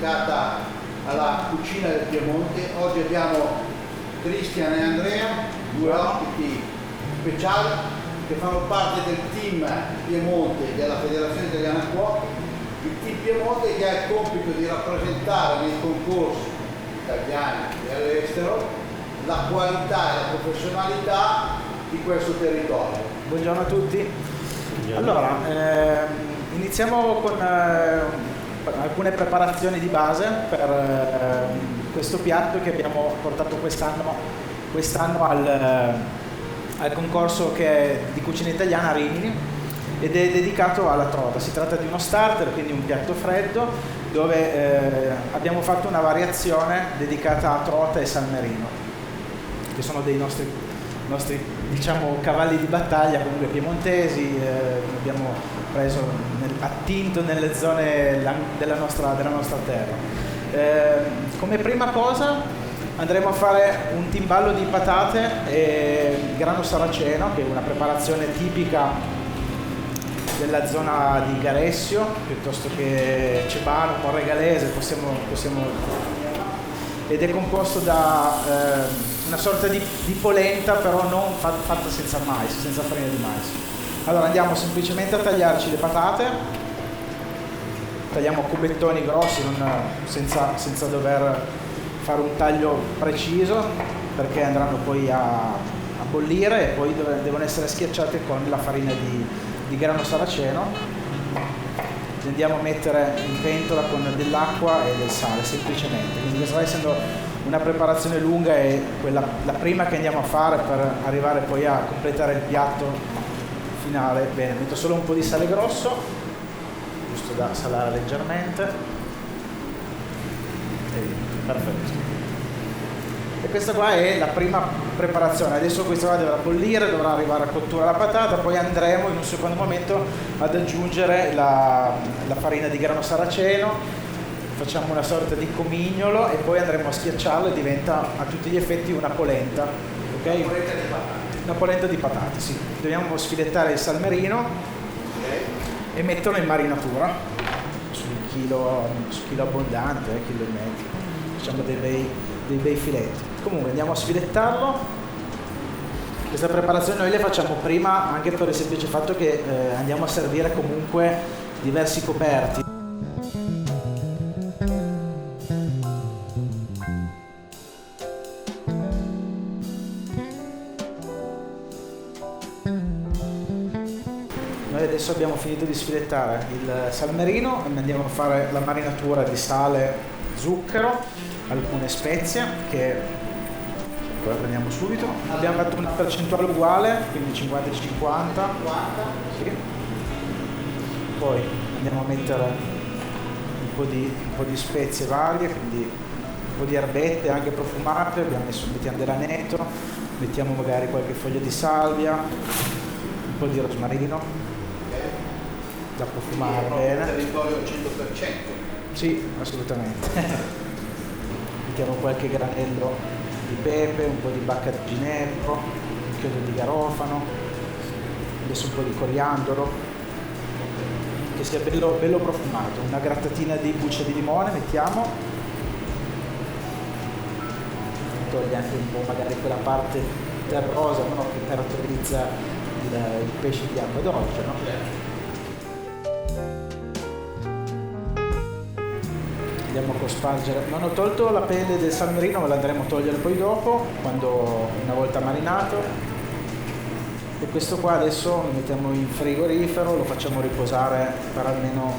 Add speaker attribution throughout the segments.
Speaker 1: dedicata alla cucina del Piemonte. Oggi abbiamo Cristian e Andrea, due ospiti speciali che fanno parte del team Piemonte della Federazione Italiana Cuochi. Il team Piemonte che ha il compito di rappresentare nei concorsi italiani e all'estero la qualità e la professionalità di questo territorio.
Speaker 2: Buongiorno a tutti. Allora, iniziamo con alcune preparazioni di base per questo piatto che abbiamo portato quest'anno al concorso di cucina italiana a Rimini ed è dedicato alla trota. Si tratta di uno starter, quindi un piatto freddo, dove abbiamo fatto una variazione dedicata a trota e salmerino, che sono dei nostri diciamo cavalli di battaglia comunque piemontesi. Abbiamo attinto nelle zone della nostra terra. Come prima cosa andremo a fare un timballo di patate e grano saraceno, che è una preparazione tipica della zona di Garessio, piuttosto che Cebano, Monregalese, possiamo ed è composto da una sorta di polenta, però non fatta senza mais, senza farina di mais. Allora andiamo semplicemente a tagliarci le patate, tagliamo cubettoni grossi, senza dover fare un taglio preciso, perché andranno poi a bollire e poi devono essere schiacciate con la farina di grano saraceno. Le andiamo a mettere in pentola con dell'acqua e del sale, semplicemente. Quindi questa, essendo una preparazione lunga, è la prima che andiamo a fare per arrivare poi a completare il piatto finale. Bene, metto solo un po' di sale grosso, giusto da salare leggermente. Perfetto. E questa qua è la prima preparazione. Adesso questa qua dovrà bollire, dovrà arrivare a cottura la patata, poi andremo in un secondo momento ad aggiungere la farina di grano saraceno, facciamo una sorta di comignolo e poi andremo a schiacciarlo e diventa a tutti gli effetti una polenta. Okay? Una polenta di patate, sì. Dobbiamo sfilettare il salmerino e metterlo in marinatura sul chilo abbondante, chilo e mezzo. Facciamo dei bei filetti. Comunque andiamo a sfilettarlo. Questa preparazione noi le facciamo prima anche per il semplice fatto che andiamo a servire comunque diversi coperti. Noi adesso abbiamo finito di sfilettare il salmerino e andiamo a fare la marinatura di sale, zucchero, alcune spezie che poi prendiamo subito. Abbiamo fatto una percentuale uguale, quindi 50-50. Sì. Poi andiamo a mettere un po' di spezie varie, quindi un po' di erbette anche profumate. Mettiamo dell'aneto, mettiamo magari qualche foglia di salvia, un po' di rosmarino da profumare bene.
Speaker 1: Territorio al 100%.
Speaker 2: Sì, assolutamente. Mettiamo qualche granello di pepe, un po' di bacca di ginepro, un chiodo di garofano, adesso un po' di coriandolo, che sia bello profumato, una grattatina di buccia di limone mettiamo, toglie anche un po' magari quella parte terrosa, no? Che caratterizza il pesce di acqua dolce, no? Andiamo a cospargere. Non ho tolto la pelle del salmerino, ma la andremo a togliere poi dopo, una volta marinato. E questo qua adesso lo mettiamo in frigorifero, lo facciamo riposare per almeno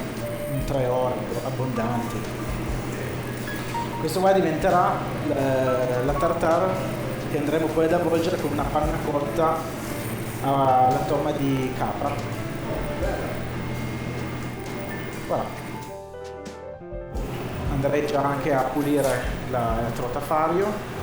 Speaker 2: 3 ore abbondanti. Questo qua diventerà la tartare che andremo poi ad avvolgere con una panna cotta alla tomma di capra. Voilà. Andrei già anche a pulire la trota fario.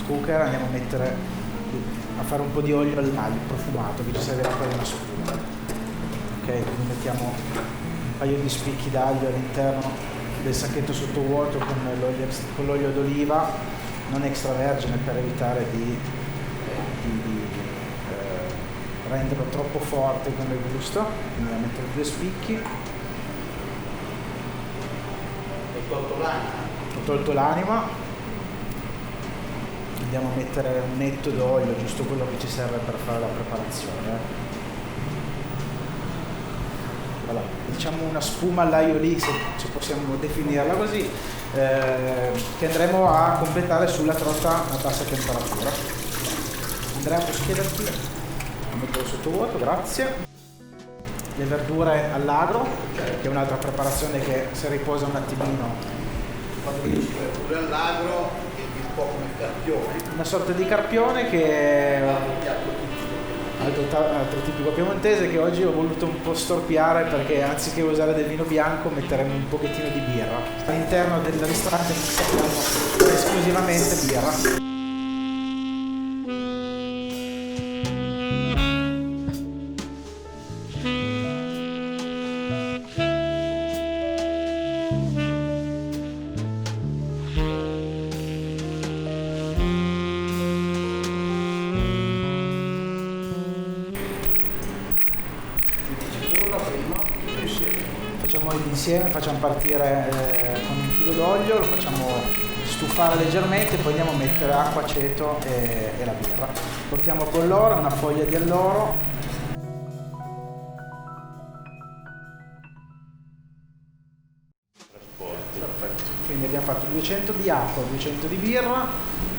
Speaker 2: cooker andiamo a fare un po' di olio all'aglio profumato che ci servirà per una spuma. Ok, quindi mettiamo un paio di spicchi d'aglio all'interno del sacchetto sottovuoto con l'olio d'oliva, non extravergine per evitare di renderlo troppo forte come gusto. Quindi andiamo a mettere 2 spicchi. Ho tolto l'anima. Andiamo a mettere un netto d'olio, giusto quello che ci serve per fare la preparazione. Allora, diciamo una spuma all'aglio lì, se possiamo definirla così, che andremo a completare sulla trota a bassa temperatura. Andrea, posso chiederti? Metterlo sottovuoto, grazie. Le verdure all'agro, che è un'altra preparazione che se riposa un attimino.
Speaker 1: Quando dici verdure all'agro è un po' come carpione.
Speaker 2: Una sorta di carpione che è altro tipico piemontese, che oggi ho voluto un po' storpiare perché anziché usare del vino bianco metteremo un pochettino di birra. All'interno del ristorante abbiamo esclusivamente birra. Insieme facciamo partire con un filo d'olio, lo facciamo stufare leggermente, poi andiamo a mettere acqua, aceto e la birra. Portiamo con l'oro, una foglia di alloro. Perfetto. Quindi abbiamo fatto 200 di acqua, 200 di birra,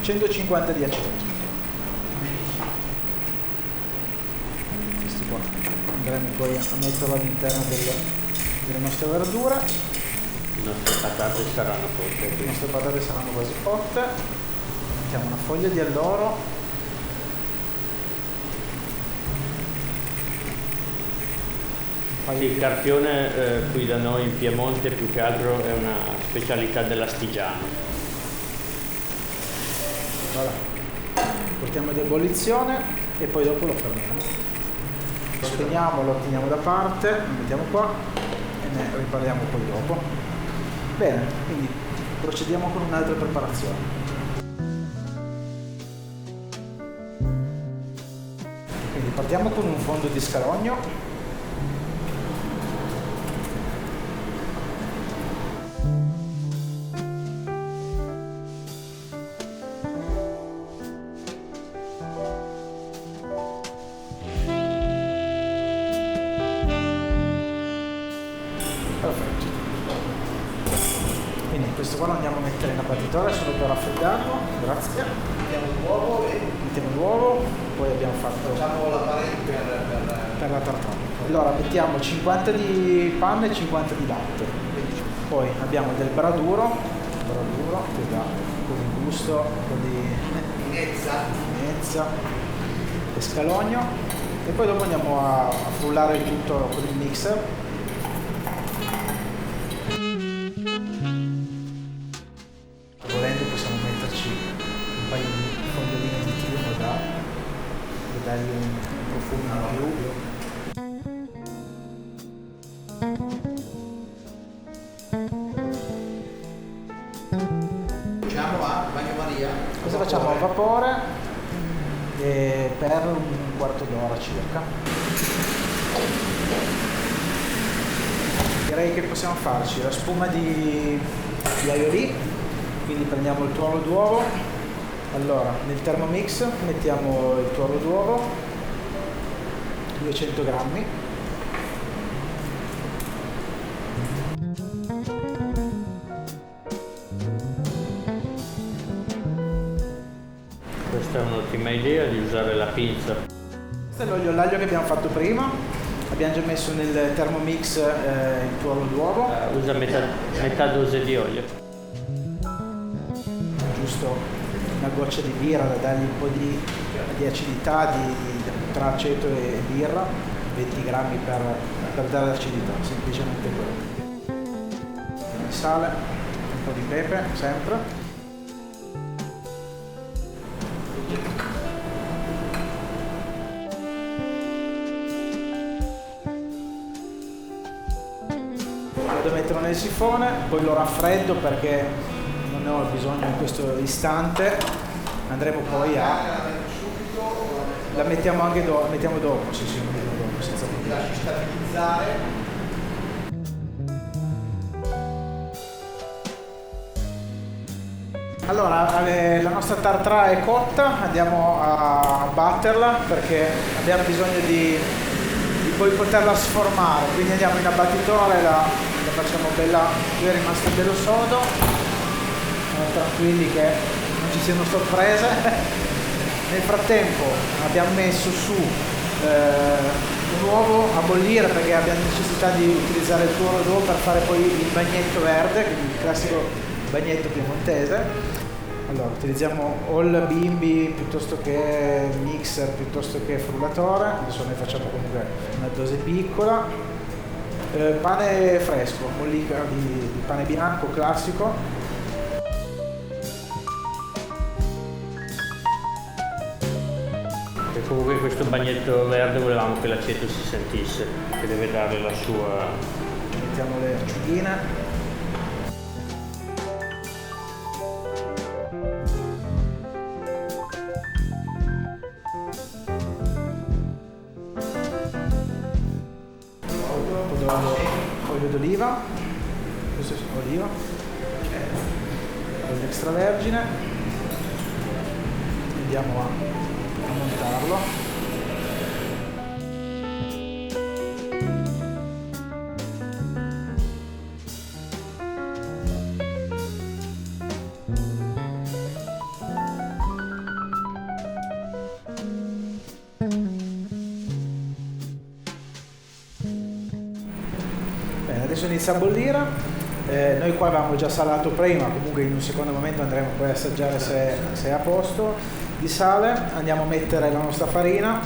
Speaker 2: 150 di aceto. Questi qua andremo poi a metterlo all'interno delle nostre verdure.
Speaker 3: Le nostre patate saranno cotte.
Speaker 2: Le nostre patate saranno quasi cotte. Mettiamo una foglia di alloro.
Speaker 3: Sì, il carpione qui da noi in Piemonte più che altro è una specialità dell'astigiano.
Speaker 2: Voilà. Portiamo ad ebollizione e poi dopo lo fermiamo. Lo spegniamo, lo teniamo da parte, lo mettiamo qua e ne riparliamo poi dopo. Bene, quindi procediamo con un'altra preparazione. Quindi partiamo con un fondo di scalogno. Perfetto. Quindi questo qua lo andiamo a mettere in abbattitore solo per raffreddarlo. Grazie.
Speaker 1: Mettiamo l'uovo e
Speaker 2: Mettiamo l'uovo, poi abbiamo fatto
Speaker 1: facciamo la parete
Speaker 2: per la tartare. Allora mettiamo 50 di panna e 50 di latte. Poi abbiamo del braduro che dà un po' di gusto, un po' di finezza e scalogno. E poi dopo andiamo a frullare il tutto con il mixer. Volendo possiamo metterci un paio di fondolini di timo da dargli un profumo in più.
Speaker 1: Facciamo a bagnomaria.
Speaker 2: Cosa facciamo? A vapore per un quarto d'ora circa. Direi che possiamo farci la spuma di aioli, quindi prendiamo il tuorlo d'uovo. Allora, nel Thermomix mettiamo il tuorlo d'uovo, 200 grammi.
Speaker 3: Questa è un'ottima idea di usare la pinza.
Speaker 2: Questo è l'olio all'aglio che abbiamo fatto prima. Abbiamo già messo nel Thermomix il tuorlo d'uovo.
Speaker 3: Usa metà dose di olio.
Speaker 2: Giusto una goccia di birra da dargli un po' di acidità tra aceto e birra, 20 grammi per dare l'acidità, semplicemente quello. Sale, un po' di pepe sempre. vado a metterlo nel sifone, poi lo raffreddo perché non ne ho bisogno in questo istante. Andremo poi la mettiamo anche dopo, mettiamo dopo, sì, mettiamo dopo, senza problemi.
Speaker 1: Lasci stabilizzare.
Speaker 2: Allora, la nostra tartare è cotta, andiamo a batterla perché abbiamo bisogno di poi poterla sformare, quindi andiamo in abbattitore, la facciamo bella, qui è rimasto bello sodo, tranquilli che non ci siano sorprese. Nel frattempo abbiamo messo su un uovo a bollire perché abbiamo necessità di utilizzare il tuorlo d'uovo per fare poi il bagnetto verde, quindi il classico bagnetto piemontese. Allora, utilizziamo o il bimbi piuttosto che mixer, piuttosto che frullatore. Adesso ne facciamo comunque una dose piccola. Pane fresco, mollica di pane bianco classico.
Speaker 3: E comunque questo bagnetto verde volevamo che l'aceto si sentisse, che deve dare la sua...
Speaker 2: Mettiamo le acciughine. Olio d'oliva, questo è oliva, olio extravergine, andiamo a montarlo. Adesso inizia a bollire, noi qua avevamo già salato prima, comunque in un secondo momento andremo poi a assaggiare se è a posto di sale. Andiamo a mettere la nostra farina,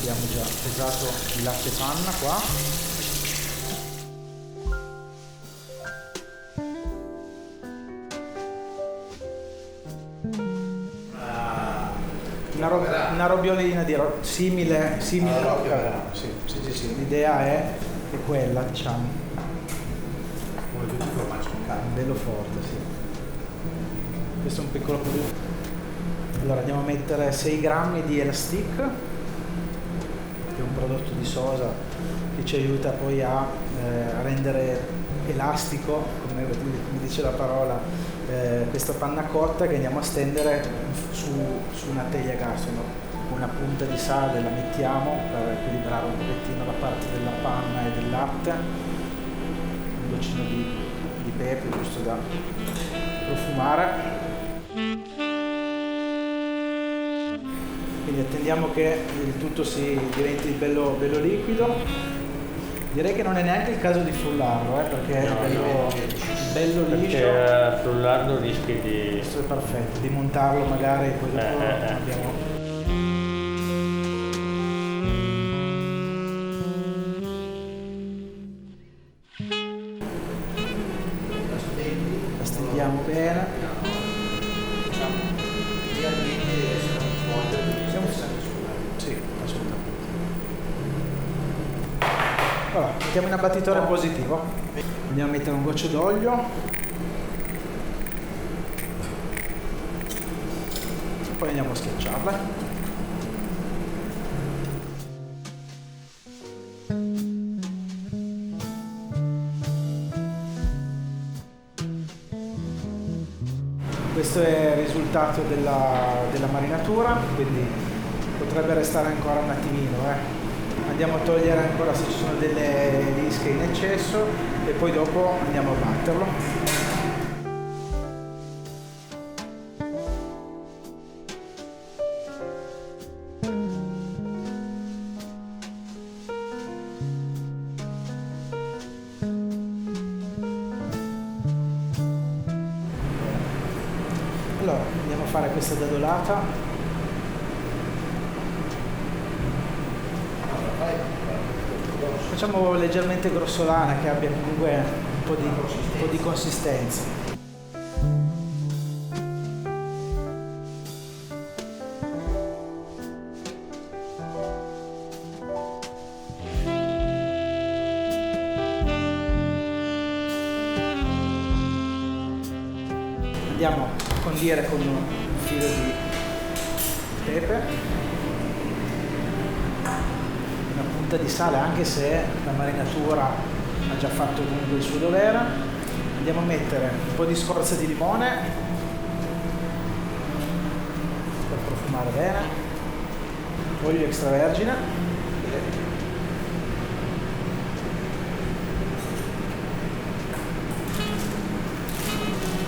Speaker 2: abbiamo già pesato il latte panna qua. Una robiolina simile sì, l'idea è quella, diciamo.
Speaker 1: Come tutti i formaggi con carne.
Speaker 2: Bello forte, sì. Questo è un piccolo po' di... Allora andiamo a mettere 6 grammi di Elastic, che è un prodotto di sosa che ci aiuta poi a rendere elastico, come dice la parola, questa panna cotta che andiamo a stendere su una teglia a gas. Una punta di sale la mettiamo per equilibrare un pochettino la parte della panna e del latte, un goccino di pepe giusto da profumare. Quindi attendiamo che il tutto si diventi bello liquido. Direi che non è neanche il caso di frullarlo, perché
Speaker 3: no,
Speaker 2: è bello liscio.
Speaker 3: Perché a frullarlo rischi di...
Speaker 2: Questo è perfetto, di montarlo magari poi dopo abbiamo... La stendiamo bene. Sì, assolutamente. Allora, mettiamo in abbattitore positivo. Andiamo a mettere un goccio d'olio. E poi andiamo a schiacciarle. Questo è il risultato della marinatura, quindi potrebbe restare ancora un attimino. Andiamo a togliere ancora se ci sono delle lische in eccesso e poi dopo andiamo a batterlo. Allora, andiamo a fare questa dadolata. Facciamo leggermente grossolana, che abbia comunque un po' di consistenza. andiamo a condire con un filo di pepe, una punta di sale, anche se la marinatura ha già fatto comunque il suo dovere. Andiamo a mettere un po' di scorza di limone per profumare bene, olio extravergine,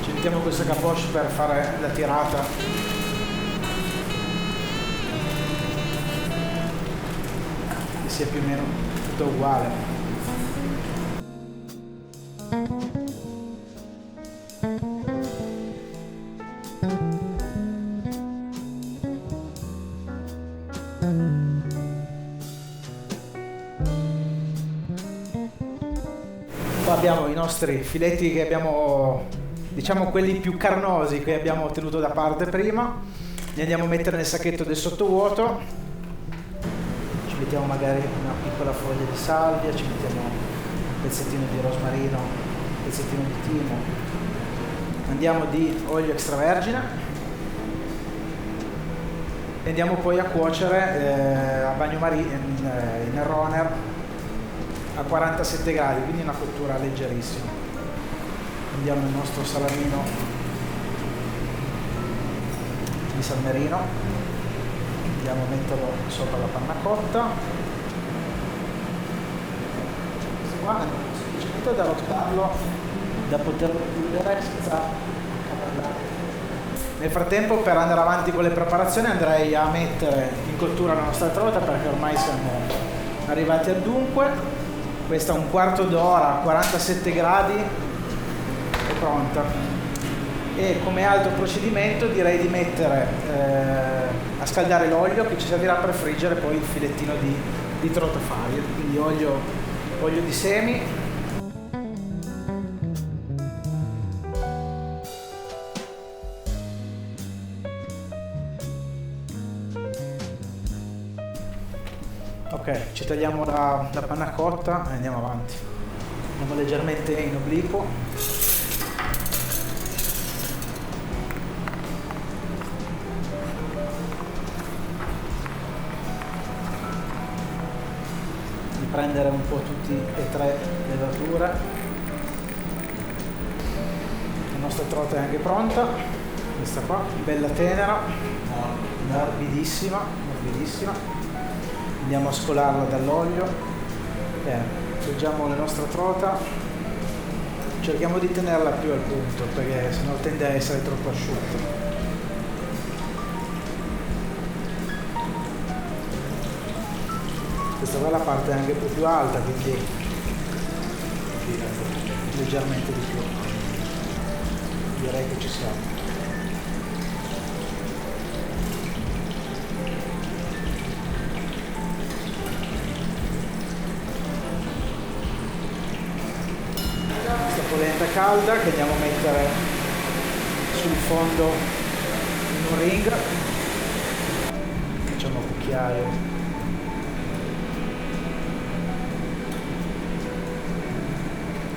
Speaker 2: ci mettiamo questa capoche per fare la tirata, che sia più o meno tutto uguale. Qua abbiamo i nostri filetti che abbiamo, diciamo quelli più carnosi che abbiamo tenuto da parte prima. Li andiamo a mettere nel sacchetto del sottovuoto, ci mettiamo magari una piccola foglia di salvia, ci mettiamo un pezzettino di rosmarino, un pezzettino di timo, andiamo di olio extravergine e andiamo poi a cuocere a bagnomaria in runner a 47 gradi, quindi una cottura leggerissima. Andiamo il nostro salamino di salmerino, andiamo a metterlo sopra la panna cotta, questo qua è semplicemente da rottarlo, da poterlo chiudere senza accavallare. Nel frattempo, per andare avanti con le preparazioni, andrei a mettere in cottura la nostra trota, perché ormai siamo arrivati al dunque. Questa un quarto d'ora a 47 gradi è pronta. E come altro procedimento direi di mettere a scaldare l'olio, che ci servirà per friggere poi il filettino di trota fario, quindi olio di semi. Ok, ci tagliamo la panna cotta e andiamo avanti. Andiamo leggermente in obliquo. Di prendere un po' tutte e tre le verdure. La nostra trota è anche pronta. Questa qua, bella tenera, morbidissima, morbidissima. Andiamo a scolarla dall'olio. Bene, friggiamo la nostra trota, cerchiamo di tenerla più al punto perché sennò tende a essere troppo asciutta. Questa qua è la parte anche un po' più alta, quindi leggermente di più. Direi che ci siamo. Polenta calda che andiamo a mettere sul fondo in un ring, facciamo un cucchiaio,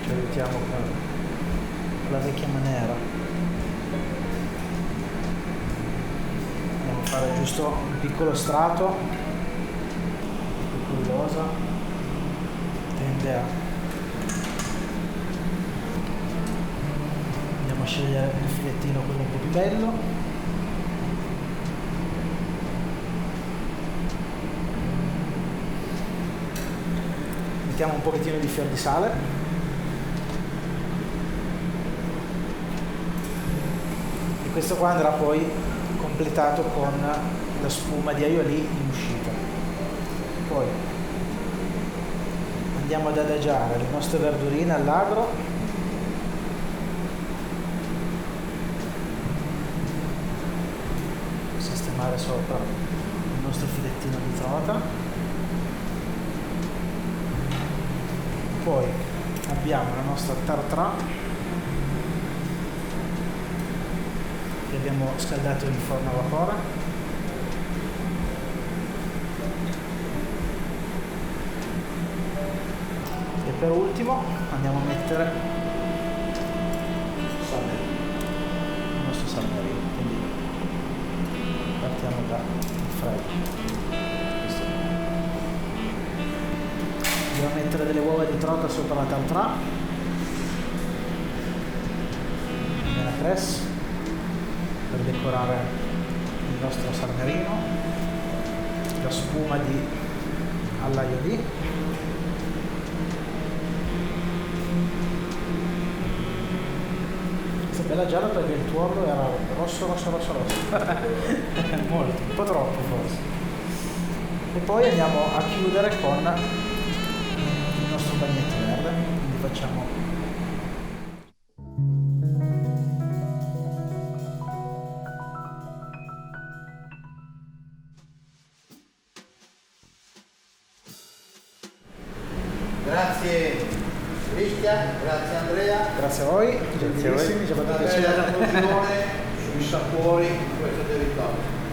Speaker 2: ci aiutiamo con la vecchia maniera, andiamo a fare giusto un piccolo strato, curiosa, tende a scegliere il filettino quello un po' più bello. Mettiamo un pochettino di fior di sale. E questo qua andrà poi completato con la spuma di aioli in uscita. Poi andiamo ad adagiare le nostre verdurine all'agro. Sopra il nostro filettino di trota, poi abbiamo la nostra tartare che abbiamo scaldato in forno a vapore, e per ultimo andiamo a mettere San Marino. Quindi partiamo da freddo. Devo mettere delle uova di trota sopra la tartare, nella cresse, per decorare il nostro San Marino, la spuma di all'aglio lì, questa è bella gialla perché il tuorlo era rosso molto, un po' troppo forse. E poi andiamo a chiudere con il nostro bagnetto verde, quindi facciamo
Speaker 1: Grazie Cristian, grazie Andrea.
Speaker 2: grazie a voi, gentilissimi, ci ha fatto
Speaker 1: Una bella
Speaker 2: piacere.
Speaker 1: conclusione sui sapori di questo territorio.